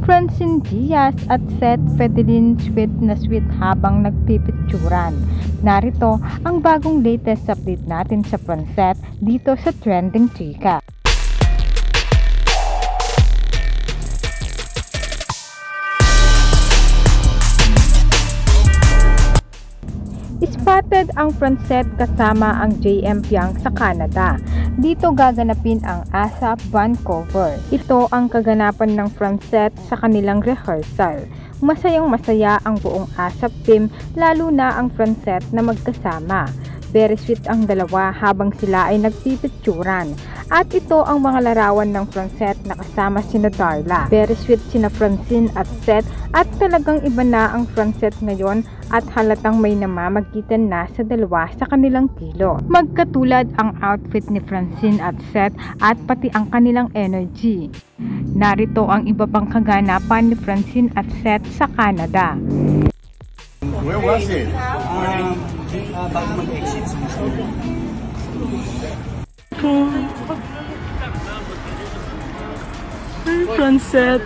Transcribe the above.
Francine Diaz at Seth Fedelin sweet na sweet habang nagpipicturan. Narito ang bagong latest update natin sa Francet dito sa Trending Chika. Spotted ang Francet kasama ang JM Piang sa Canada. Dito gaganapin ang ASAP Vancouver. Ito ang kaganapan ng Francet sa kanilang rehearsal. Masayang masaya ang buong ASAP team, lalo na ang Francet na magkasama. Very sweet ang dalawa habang sila ay nagpipicturan. At ito ang mga larawan ng Francet na kasama sina Darla. Very sweet sina Francine at Seth at talagang iba na ang Francet ngayon at halatang may namamagitan na sa dalawa sa kanilang kilo. Magkatulad ang outfit ni Francine at Seth at pati ang kanilang energy. Narito ang iba pang kaganapan ni Francine at Seth sa Canada. Where was it? Bago mag-exit. Francet.